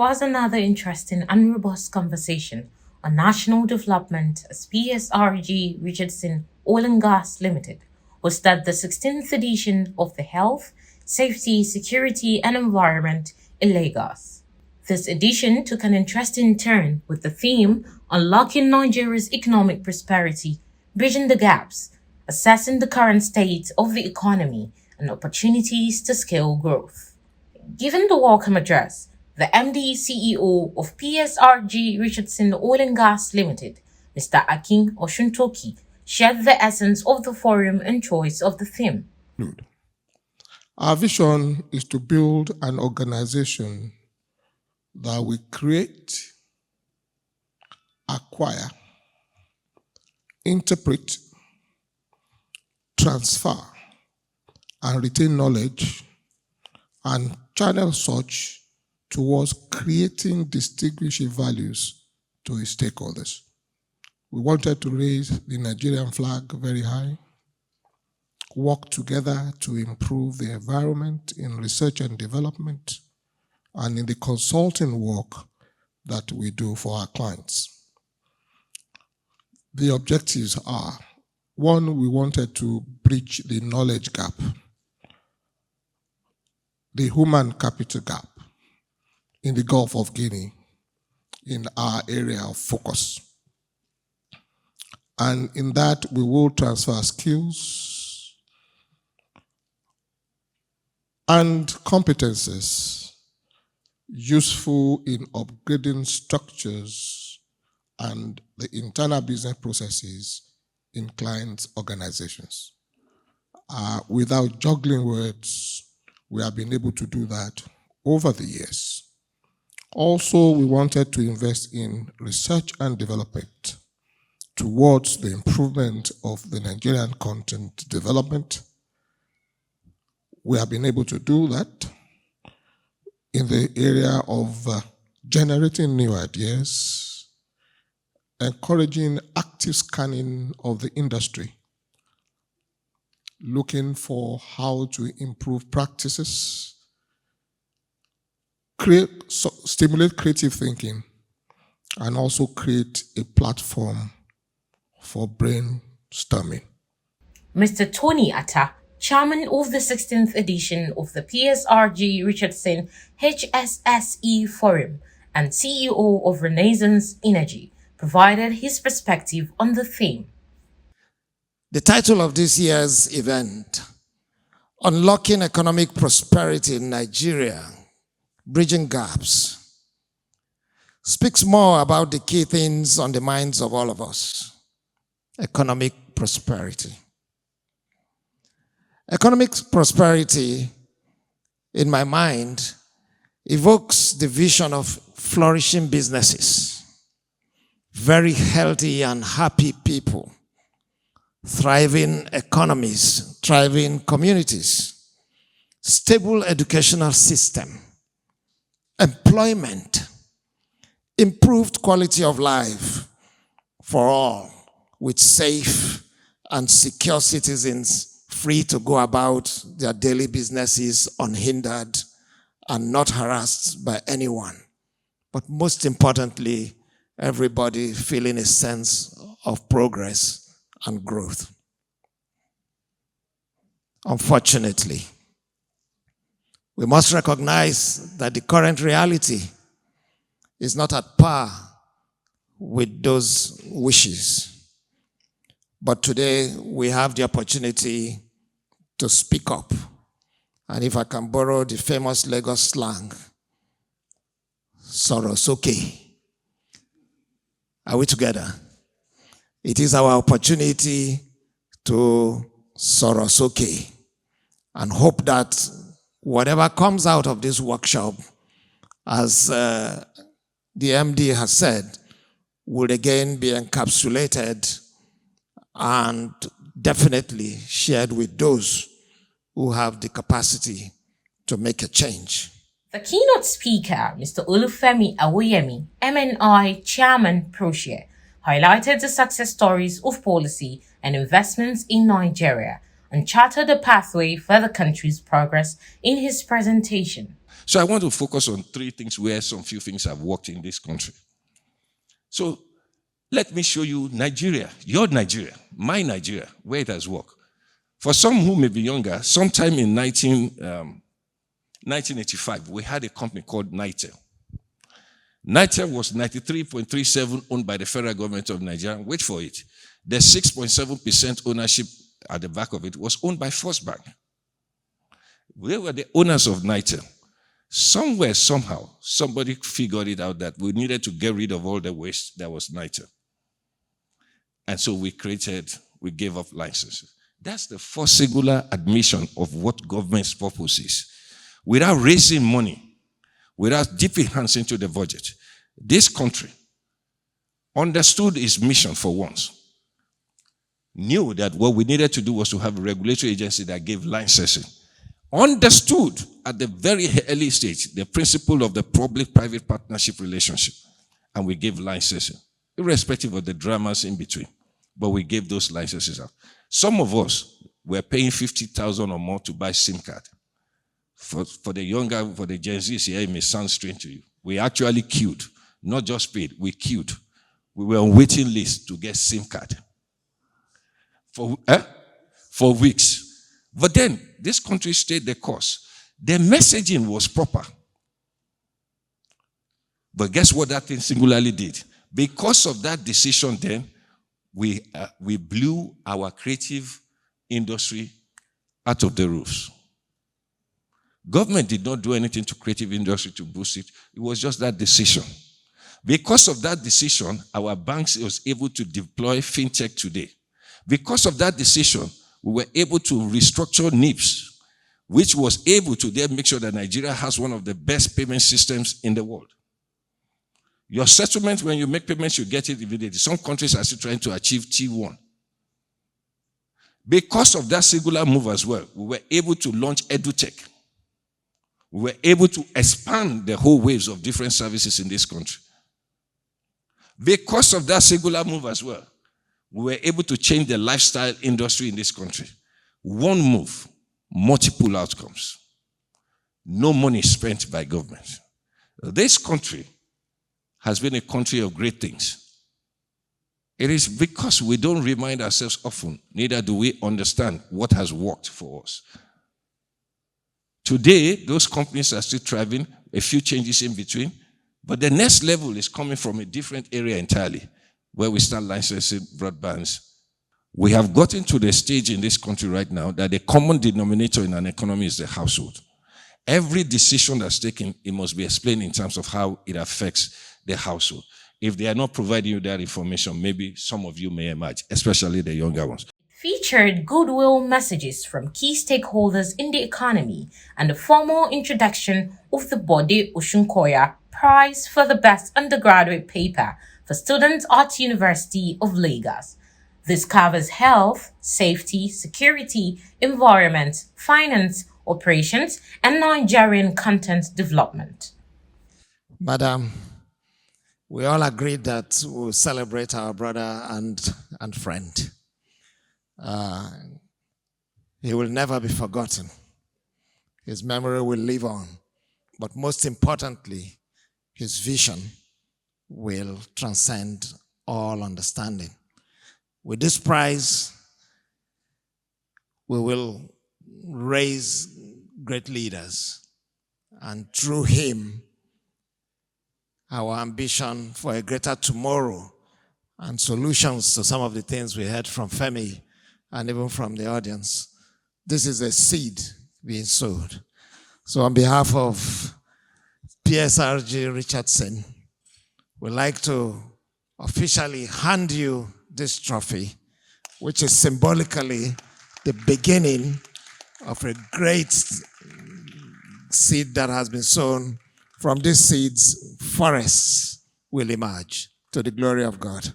was another interesting and robust conversation on national development as PSRG-Richardson Oil Gas Limited hosted the 16th edition of the Health, Safety, Security and Environment in Lagos. This edition took an interesting turn with the theme Unlocking Nigeria's Economic Prosperity, Bridging the Gaps, assessing the current state of the economy and opportunities to scale growth. Given the welcome address, the MD CEO of PSRG-Richardson Oil Gas Limited, Mr Akin Osuntoki, shared the essence of the forum and choice of the theme. Our vision is to build an organization that will create, acquire, interpret, transfer, and retain knowledge and channel such towards creating distinguishing values to its stakeholders. We wanted to raise the Nigerian flag very high, work together to improve the environment in research and development, and in the consulting work that we do for our clients. The objectives are, one, we wanted to bridge the knowledge gap, the human capital gap in the Gulf of Guinea, in our area of focus. And in that, we will transfer skills and competences useful in upgrading structures and the internal business processes in clients' organizations. Without juggling words, we have been able to do that over the years. Also, we wanted to invest in research and development towards the improvement of the Nigerian content development. We have been able to do that in the area of generating new ideas, encouraging active scanning of the industry, looking for how to improve practices, stimulate creative thinking, and also create a platform for brainstorming. Mr. Tony Attah, Chairman of the 16th edition of the PSRG-Richardson HSSE Forum and CEO of Renaissance Energy, provided his perspective on the theme. The title of this year's event, Unlocking Economic Prosperity in Nigeria, Bridging Gaps, speaks more about the key things on the minds of all of us. Economic prosperity. Economic prosperity, in my mind, evokes the vision of flourishing businesses, very healthy and happy people, thriving economies, thriving communities, stable educational system, employment, improved quality of life for all, with safe and secure citizens free to go about their daily businesses unhindered and not harassed by anyone. But most importantly, everybody feeling a sense of progress and growth. Unfortunately, we must recognize that the current reality is not at par with those wishes. But today, we have the opportunity to speak up. And if I can borrow the famous Lagos slang, Sorosoke. Are we together? It is our opportunity to Sorosoke and hope that whatever comes out of this workshop, as the MD has said, will again be encapsulated and definitely shared with those who have the capacity to make a change. The keynote speaker, Mr. Olufemi Awoyemi, MNI Chairman Proshare, highlighted the success stories of policy and investments in Nigeria and charted a pathway for the country's progress in his presentation. So I want to focus on three things where some few things have worked in this country. So let me show you Nigeria, your Nigeria, my Nigeria, where it has worked. For some who may be younger, sometime in 1985, we had a company called NITEL. NITEL was 93.37 owned by the federal government of Nigeria. Wait for it. The 6.7% ownership at the back of it was owned by First Bank. We were the owners of NITEL. Somewhere, somehow, somebody figured it out that we needed to get rid of all the waste that was NITEL. And so we gave up licenses. That's the first singular admission of what government's purpose is. Without raising money, without dipping hands into the budget, this country understood its mission for once, knew that what we needed to do was to have a regulatory agency that gave licensing, understood at the very early stage the principle of the public-private partnership relationship, and we gave licensing, irrespective of the dramas in between. But we gave those licenses out. Some of us were paying 50,000 or more to buy SIM card. For the younger, for the Gen Zs here, it may sound strange to you. We actually queued, not just paid, we queued. We were on waiting list to get SIM card for weeks. But then, this country stayed the course. The messaging was proper. But guess what that thing singularly did? Because of that decision then, we blew our creative industry out of the roofs. Government did not do anything to creative industry to boost it. It was just that decision. Because of that decision, our banks was able to deploy fintech today. Because of that decision, we were able to restructure NIPS, which was able to then make sure that Nigeria has one of the best payment systems in the world. Your settlement, when you make payments, you get it immediately. Some countries are still trying to achieve T1. Because of that singular move as well, we were able to launch EduTech. We were able to expand the whole waves of different services in this country. Because of that singular move as well, we were able to change the lifestyle industry in this country. One move, multiple outcomes. No money spent by government. This country has been a country of great things. It is because we don't remind ourselves often, neither do we understand what has worked for us. Today, those companies are still thriving, a few changes in between, but the next level is coming from a different area entirely, where we start licensing broadbands. We have gotten to the stage in this country right now that the common denominator in an economy is the household. Every decision that's taken, it must be explained in terms of how it affects the household. If they are not providing you that information, maybe some of you may emerge, especially the younger ones. Featured goodwill messages from key stakeholders in the economy and the formal introduction of the Bode Osunkoya Prize for the Best Undergraduate Paper for Students at University of Lagos. This covers health, safety, security, environment, finance, operations, and Nigerian content development. Madam, we all agreed that we'll celebrate our brother and friend. He will never be forgotten. His memory will live on. But most importantly, his vision will transcend all understanding. With this prize, we will raise great leaders, and through him, our ambition for a greater tomorrow and solutions to some of the things we heard from Femi and even from the audience. This is a seed being sowed. So on behalf of PSRG-Richardson, we'd like to officially hand you this trophy, which is symbolically the beginning of a great seed that has been sown. From these seeds, forests will emerge to the glory of God.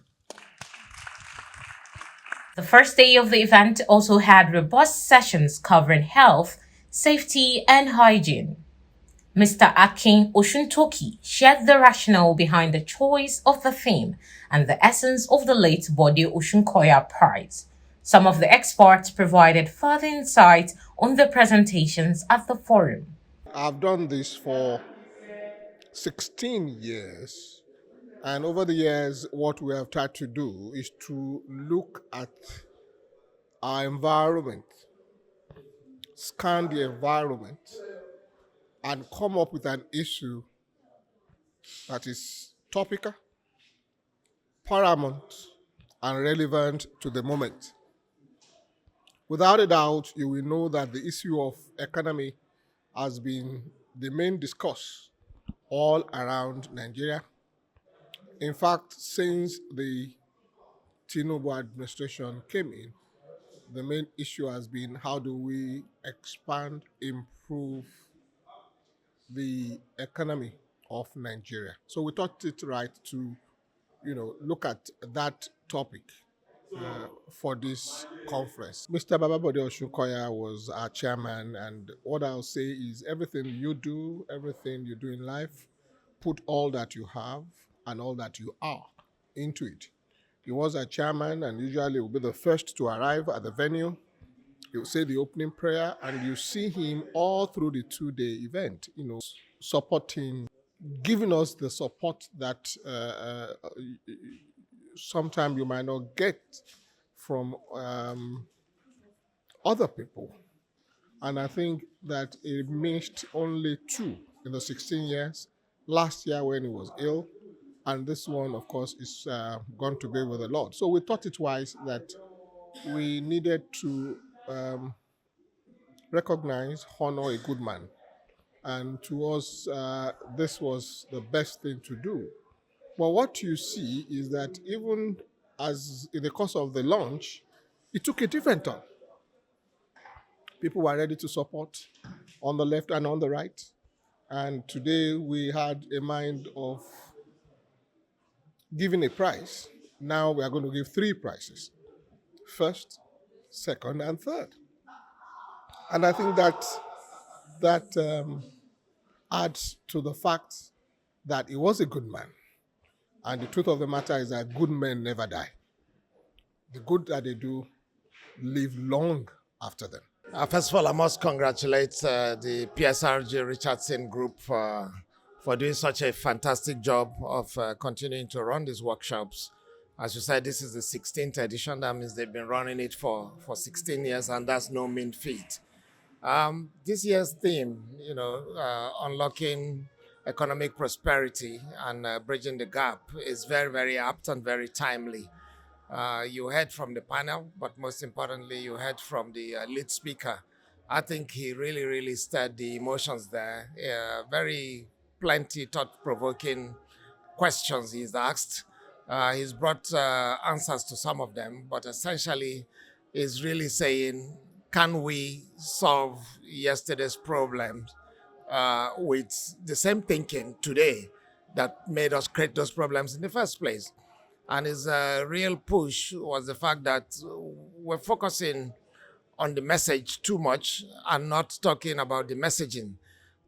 The first day of the event also had robust sessions covering health, safety, and hygiene. Mr. Akin Osuntoki shared the rationale behind the choice of the theme and the essence of the late Bode Osunkoya Prize. Some of the experts provided further insight on the presentations at the forum. I've done this for 16 years, and over the years, what we have tried to do is to look at our environment, scan the environment, and come up with an issue that is topical, paramount, and relevant to the moment. Without a doubt, you will know that the issue of economy has been the main discourse all around Nigeria. In fact, since the Tinubu administration came in, the main issue has been how do we expand, improve the economy of Nigeria. So we thought it right to, look at that topic for this conference. Mr. Bababode Oshukoya was our chairman, and what I'll say is everything you do in life, put all that you have and all that you are into it. He was our chairman, and usually will be the first to arrive at the venue. He will say the opening prayer, and you see him all through the two-day event, supporting, giving us the support that sometimes you might not get from other people. And I think that he missed only 2 in the 16 years. Last year when he was ill, and this one, of course, is gone to be with the Lord. So we thought it wise that we needed to recognize, honor a good man. And to us, this was the best thing to do. But what you see is that even as in the course of the launch, it took a different turn. People were ready to support on the left and on the right. And today we had a mind of giving a prize. Now we are going to give 3 prizes: first, second, and third. And I think that adds to the fact that he was a good man. And the truth of the matter is that good men never die. The good that they do live long after them. First of all, I must congratulate the PSRG-Richardson group for doing such a fantastic job of continuing to run these workshops. As you said, this is the 16th edition. That means they've been running it for 16 years, and that's no mean feat. This year's theme, unlocking economic prosperity and bridging the gap, is very, very apt and very timely. You heard from the panel, but most importantly, you heard from the lead speaker. I think he really, really stirred the emotions there. Very plenty thought-provoking questions he's asked. He's brought answers to some of them, but essentially is really saying, can we solve yesterday's problems with the same thinking today that made us create those problems in the first place? And his real push was the fact that we're focusing on the message too much and not talking about the messaging,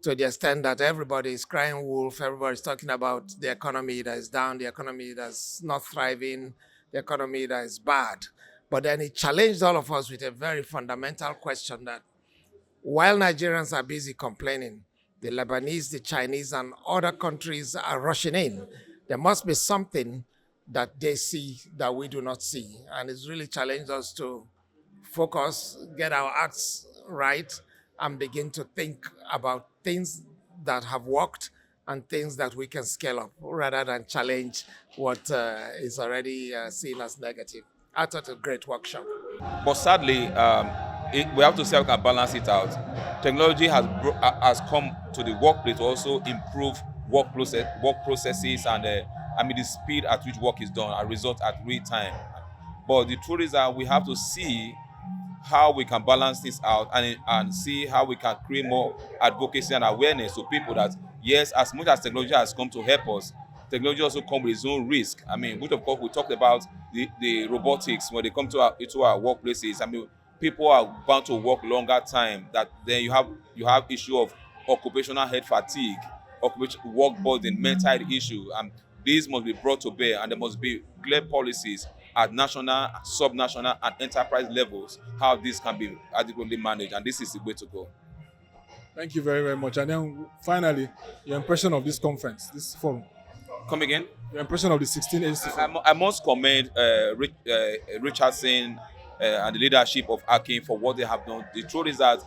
to the extent that everybody is crying wolf, everybody's talking about the economy that is down, the economy that's not thriving, the economy that is bad. But then he challenged all of us with a very fundamental question that while Nigerians are busy complaining, the Lebanese, the Chinese, and other countries are rushing in. There must be something that they see that we do not see. And it's really challenged us to focus, get our acts right, and begin to think about things that have worked and things that we can scale up rather than challenge what is already seen as negative. I thought a great workshop. But sadly, we have to see how we can balance it out. Technology has come to the workplace to also improve work processes and the speed at which work is done and result at real time. But the truth is that we have to see how we can balance this out and see how we can create more advocacy and awareness to people that, yes, as much as technology has come to help us, technology also comes with its own risk. Which of course we talked about the robotics when they come to our workplaces. People are bound to work longer time. That then you have issue of occupational health fatigue, work burden, mental issue, and these must be brought to bear, and there must be clear policies at national, sub-national, and enterprise levels, how this can be adequately managed, and this is the way to go. Thank you very, very much. And then finally, your impression of this conference, this forum. Come again? Your impression of the 16 HSSE Forum. I must commend Richardson and the leadership of Akin for what they have done. The truth is that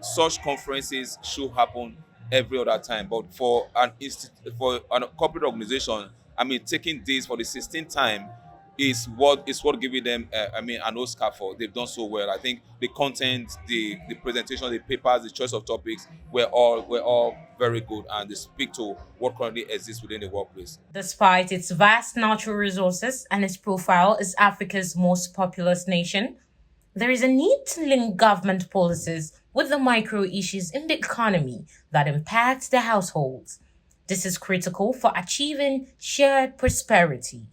such conferences should happen every other time, but for a corporate organization, I mean, taking this for the 16th time is what giving them an Oscar for. They've done so well. I think the content, the presentation, the papers, the choice of topics were all very good, and they speak to what currently exists within the workplace. Despite its vast natural resources and its profile as Africa's most populous nation, there is a need to link government policies with the micro issues in the economy that impact the households. This is critical for achieving shared prosperity.